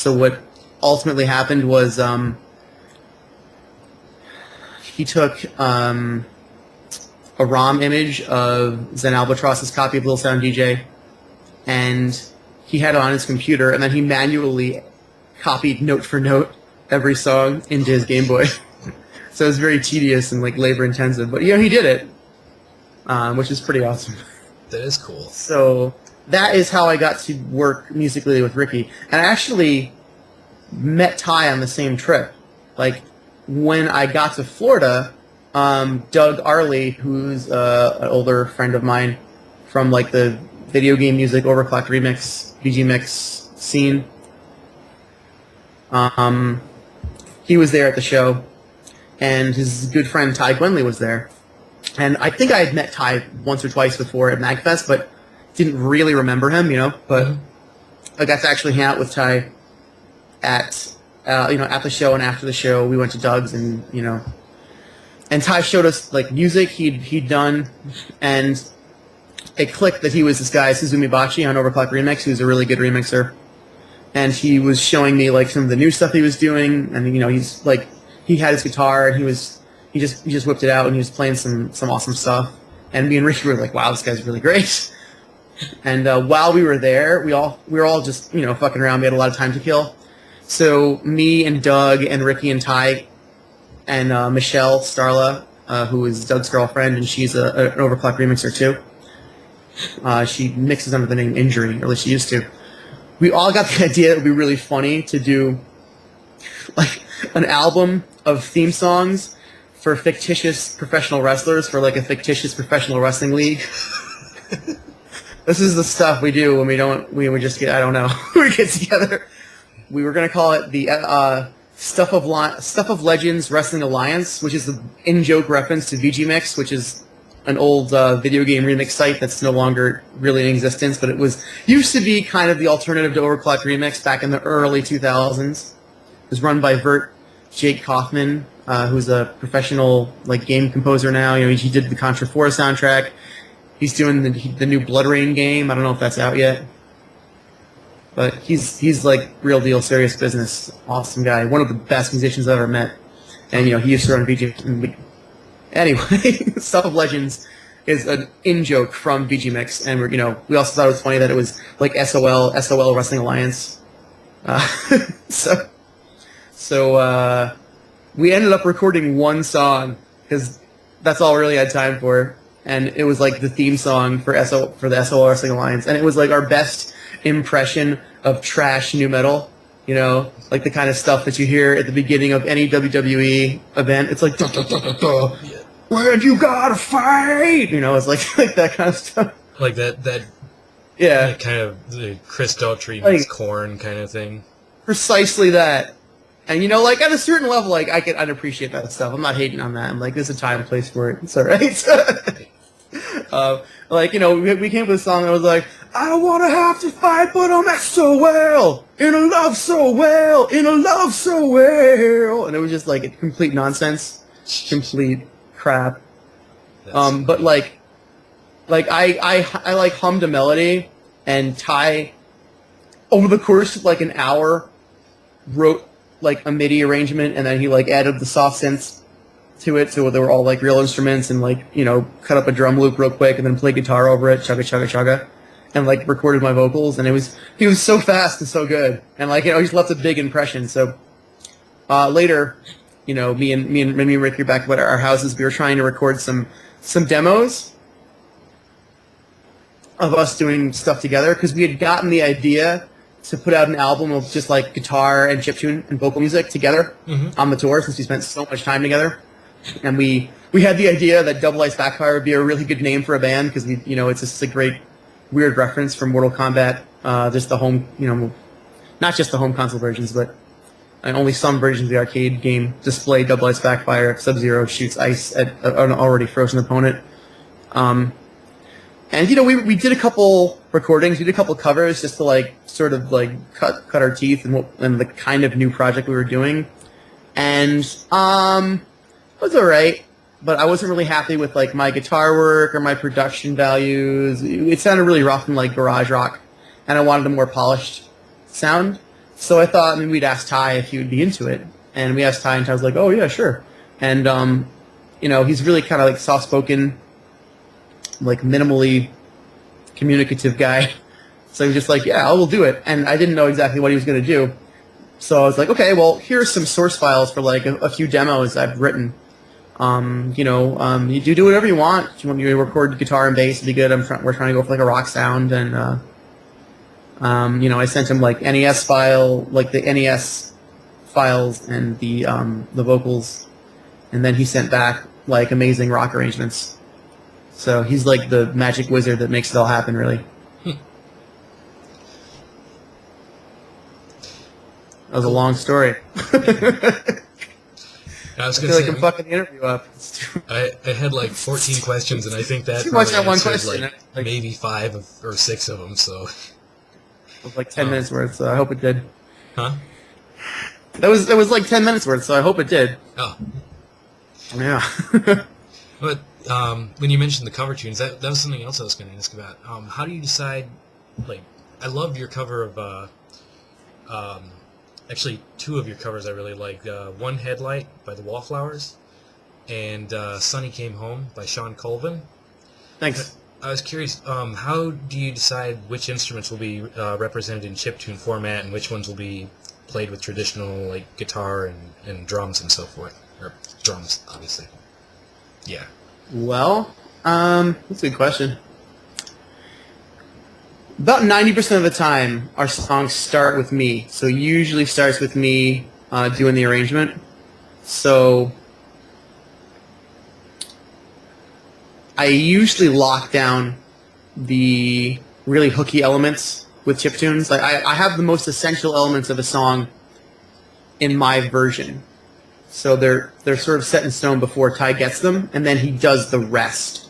So what ultimately happened was he took a ROM image of Zen Albatross's copy of Little Sound DJ, and he had it on his computer, and then he manually copied note for note every song into his Game Boy. So it was very tedious and like labor intensive, but he did it, which is pretty awesome. That is cool. So that is how I got to work musically with Ricky, and I actually met Ty on the same trip. Like when I got to Florida, Doug Arley, who's an older friend of mine from like the video game music overclocked remix VG mix scene, he was there at the show, and his good friend Ty Gwenley was there. And I think I had met Ty once or twice before at MagFest, but didn't really remember him, But I got to actually hang out with Ty at at the show, and after the show, we went to Doug's, and and Ty showed us like music he'd done, and it clicked that he was this guy Suzumi Bachi on Overclock Remix, who's a really good remixer, and he was showing me like some of the new stuff he was doing, and he's like he had his guitar and he just whipped it out and he was playing some awesome stuff, and me and Ricky were like, wow, this guy's really great. And while we were there, we were all just fucking around. We had a lot of time to kill, so me and Doug and Ricky and Ty and Michelle Starla, who is Doug's girlfriend, and she's an Overclock remixer too. She mixes under the name Injury, or at least she used to. We all got the idea it would be really funny to do like an album of theme songs for fictitious professional wrestlers for like a fictitious professional wrestling league. This is the stuff we do when we just get, I don't know, we get together. We were going to call it the Stuff of Legends Wrestling Alliance, which is the in-joke reference to VG Mix, which is an old video game remix site that's no longer really in existence, but it used to be kind of the alternative to Overclock Remix back in the early 2000s. It was run by Jake Kaufman, who's a professional like game composer now. He did the Contra 4 soundtrack. He's doing the new Blood Rain game. I don't know if that's out yet, but he's like real deal, serious business, awesome guy, one of the best musicians I've ever met. And he used to run VG. Anyway, Stuff of Legends is an in-joke from VG Mix, and we also thought it was funny that it was like SOL Wrestling Alliance. So we ended up recording one song because that's all we really had time for, and it was like the theme song for the SOL Wrestling Alliance, and it was like our best impression of trash new metal. Like the kind of stuff that you hear at the beginning of any WWE event. It's like, duh, duh, duh, duh, duh. Yeah. Where'd you gotta fight? It's like that kind of stuff. Like that yeah. That kind of the Chris Daughtry meets Korn kind of thing. Precisely that. And like at a certain level, like I'd appreciate that stuff. I'm not hating on that. I'm like, there's a time and place for it. It's alright. We came up with a song that was like, I don't want to have to fight, but I'm at so well, in a love so well, in a love so well. And it was just like complete nonsense, complete crap. But I like hummed a melody, and Ty, over the course of like an hour, wrote like a MIDI arrangement, and then he like added the soft synths to it, so they were all like real instruments, and like cut up a drum loop real quick, and then play guitar over it, chugga chugga chugga, and like recorded my vocals, and he was so fast and so good, and like he's left a big impression. So later, me and Ricky back at our houses, we were trying to record some demos of us doing stuff together, because we had gotten the idea to put out an album of just like guitar and chiptune and vocal music together on the tour, since we spent so much time together. And we had the idea that Double Ice Backfire would be a really good name for a band, because it's just a great weird reference from Mortal Kombat, just the home, not just the home console versions, but only some versions of the arcade game display Double Ice Backfire. Sub-Zero shoots ice at an already frozen opponent. And we did a couple recordings, we did a couple covers just to like sort of like cut our teeth in the kind of new project we were doing, and it was alright, but I wasn't really happy with like my guitar work or my production values. It sounded really rough and like garage rock, and I wanted a more polished sound. So I thought maybe we'd ask Ty if he would be into it. And we asked Ty, and Ty was like, oh, yeah, sure. And, he's really kind of like soft-spoken, like minimally communicative guy. So he was just like, yeah, I will do it. And I didn't know exactly what he was going to do. So I was like, okay, well, here's some source files for like a few demos I've written. You do whatever you want. If you want me to record guitar and bass, it'd be good. We're trying to go for like a rock sound. And, I sent him like NES file, like the NES files and the vocals. And then he sent back like amazing rock arrangements. So he's like the magic wizard that makes it all happen, really. That was a long story. I was I feel like I'm fucking the interview up. I had like 14 questions, and I think that too much on one question. Like maybe 5 or 6 of them. So it was like 10 minutes worth. So I hope it did. Huh? That was like 10 minutes worth. So I hope it did. Oh. Yeah. But when you mentioned the cover tunes, that was something else I was going to ask about. How do you decide? Like, I love your cover of. Actually, 2 of your covers I really like. One Headlight by the Wallflowers, and Sonny Came Home by Sean Colvin. Thanks. I was curious, how do you decide which instruments will be represented in chiptune format and which ones will be played with traditional like guitar and drums and so forth? Or drums, obviously. Yeah. Well, that's a good question. About 90% of the time, our songs start with me. So it usually starts with me doing the arrangement. So I usually lock down the really hooky elements with chiptunes. Like I have the most essential elements of a song in my version. So they're sort of set in stone before Ty gets them, and then he does the rest.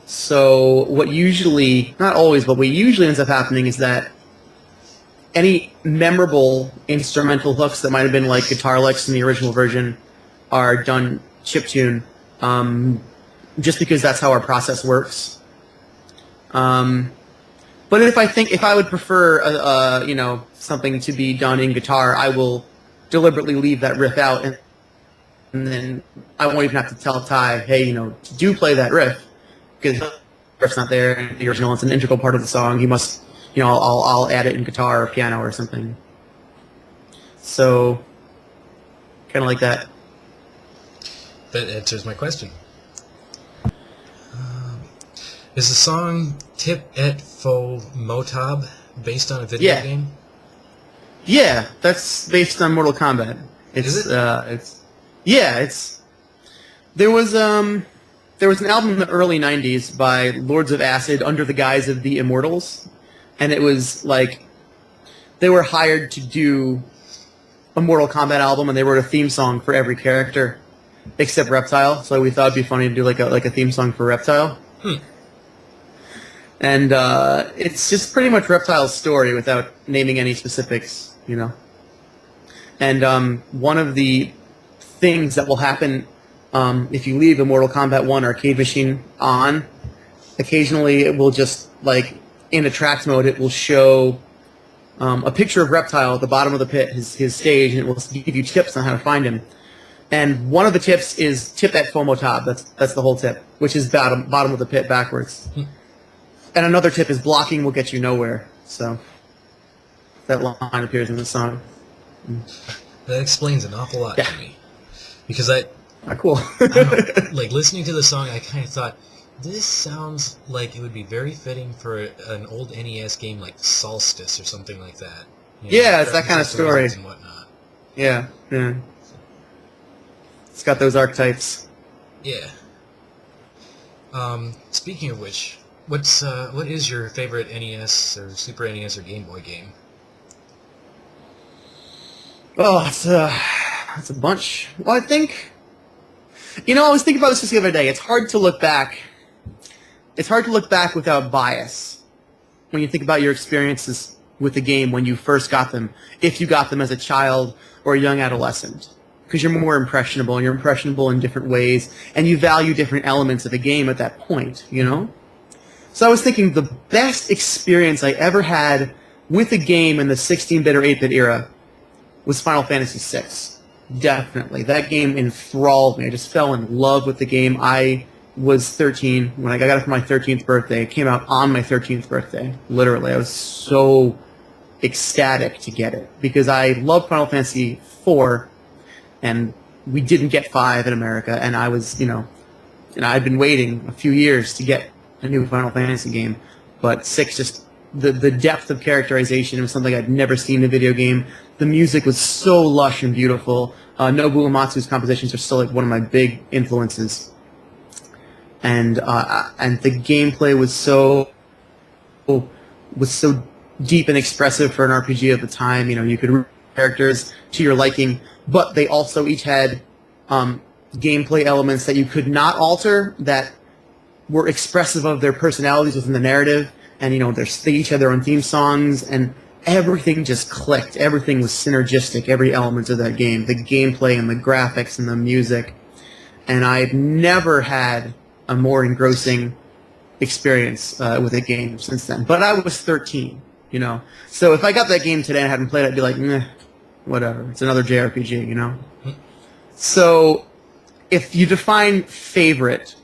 So what usually, not always, but what usually ends up happening is that any memorable instrumental hooks that might have been like guitar licks in the original version are done chiptune, just because that's how our process works. But if I would prefer, something to be done in guitar, I will deliberately leave that riff out, and then I won't even have to tell Ty, hey, do play that riff. Because the riff's not there in the original, it's an integral part of the song. He must, I'll add it in guitar or piano or something. So, kind of like that. That answers my question. Is the song Tip Et Faux Motab based on a video game? Yeah, that's based on Mortal Kombat. Is it? There was an album in the early 90s by Lords of Acid under the guise of the Immortals, and it was like they were hired to do a Mortal Kombat album, and they wrote a theme song for every character except Reptile. So we thought it'd be funny to do like a theme song for Reptile. And it's just pretty much Reptile's story without naming any specifics, And one of the things that will happen if you leave a Mortal Kombat 1 arcade machine on, occasionally it will just, like, in attract mode, it will show a picture of Reptile at the bottom of the pit, his stage, and it will give you tips on how to find him. And one of the tips is tip at Fomotab. That's the whole tip, which is bottom of the pit backwards. And another tip is blocking will get you nowhere. So that line appears in the song. That explains an awful lot to me. Because cool. like listening to the song, I kind of thought, this sounds like it would be very fitting for an old NES game like Solstice or something like that. It's that kind of story. And whatnot. Yeah. It's got those archetypes. Yeah. Speaking of which, what is your favorite NES or Super NES or Game Boy game? Oh, it's a bunch. Well, I think, I was thinking about this just the other day. It's hard to look back. It's hard to look back without bias when you think about your experiences with the game when you first got them, if you got them as a child or a young adolescent, because you're more impressionable, and you're impressionable in different ways, and you value different elements of a game at that point, So I was thinking the best experience I ever had with a game in the 16-bit or 8-bit era was Final Fantasy VI. Definitely. That game enthralled me. I just fell in love with the game. I was 13 when I got it for my 13th birthday. It came out on my 13th birthday. Literally. I was so ecstatic to get it because I loved Final Fantasy IV, and we didn't get 5 in America, and I was, I'd been waiting a few years to get a new Final Fantasy game, but 6 just, the depth of characterization was something I'd never seen in a video game. The music was so lush and beautiful. Nobuo Uematsu's compositions are still like one of my big influences. And the gameplay was so deep and expressive for an RPG at the time. You could root characters to your liking, but they also each had gameplay elements that you could not alter that were expressive of their personalities within the narrative. And they each had their own theme songs, and everything just clicked. Everything was synergistic. Every element of that game, the gameplay and the graphics and the music. And I've never had a more engrossing experience with a game since then. But I was 13, So if I got that game today and I hadn't played it, I'd be like, meh, whatever. It's another JRPG, So if you define favorite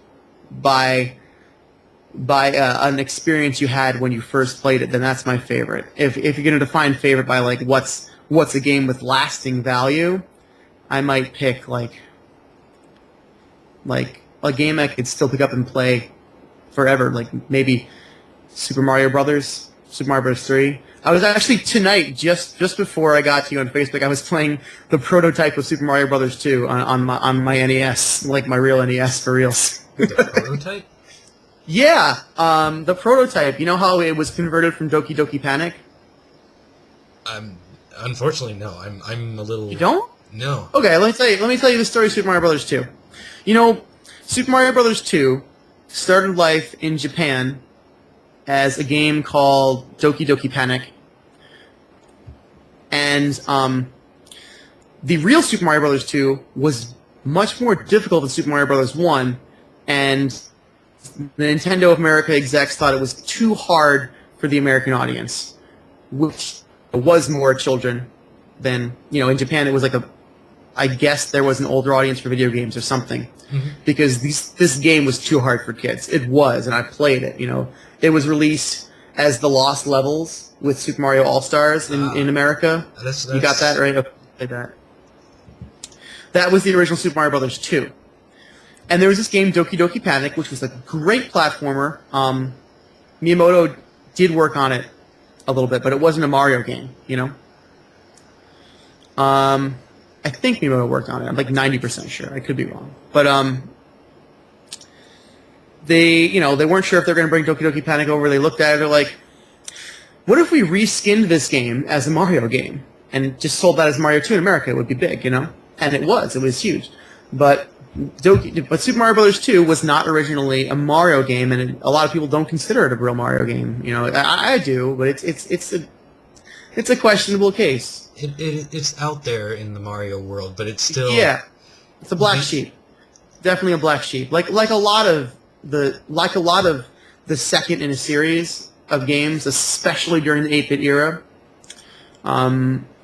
by an experience you had when you first played it, then that's my favorite. If you're going to define favorite by like what's a game with lasting value, I might pick like a game I could still pick up and play forever, like maybe Super Mario Brothers 3. I was actually tonight, just before I got to you on Facebook, I was playing the prototype of Super Mario Brothers 2 on my NES, like my real NES for reals. The prototype? Yeah, the prototype. You know how it was converted from Doki Doki Panic? Unfortunately, no. I'm a little. You don't? No. Okay, let me tell you the story of Super Mario Brothers 2. Super Mario Brothers 2 started life in Japan as a game called Doki Doki Panic, and the real Super Mario Brothers 2 was much more difficult than Super Mario Brothers 1, and the Nintendo of America execs thought it was too hard for the American audience, which was more children than, in Japan it was like I guess there was an older audience for video games or something, because this game was too hard for kids. It was, and I played it, It was released as the Lost Levels with Super Mario All-Stars in America. You got that, right? Okay, that was the original Super Mario Brothers 2. And there was this game, Doki Doki Panic, which was a great platformer. Miyamoto did work on it a little bit, but it wasn't a Mario game, I think Miyamoto worked on it. I'm like 90% sure. I could be wrong. But they weren't sure if they were going to bring Doki Doki Panic over. They looked at it, they're like, what if we reskinned this game as a Mario game and just sold that as Mario 2 in America? It would be big, And it was huge. But Super Mario Brothers 2 was not originally a Mario game, and a lot of people don't consider it a real Mario game. I do, but it's a questionable case. It's out there in the Mario world, but it's still it's a black sheep. Definitely a black sheep. Like a lot of the second in a series of games, especially during the 8-bit era.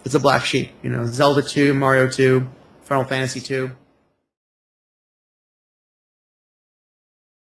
It's a black sheep. Zelda 2, Mario 2, Final Fantasy 2.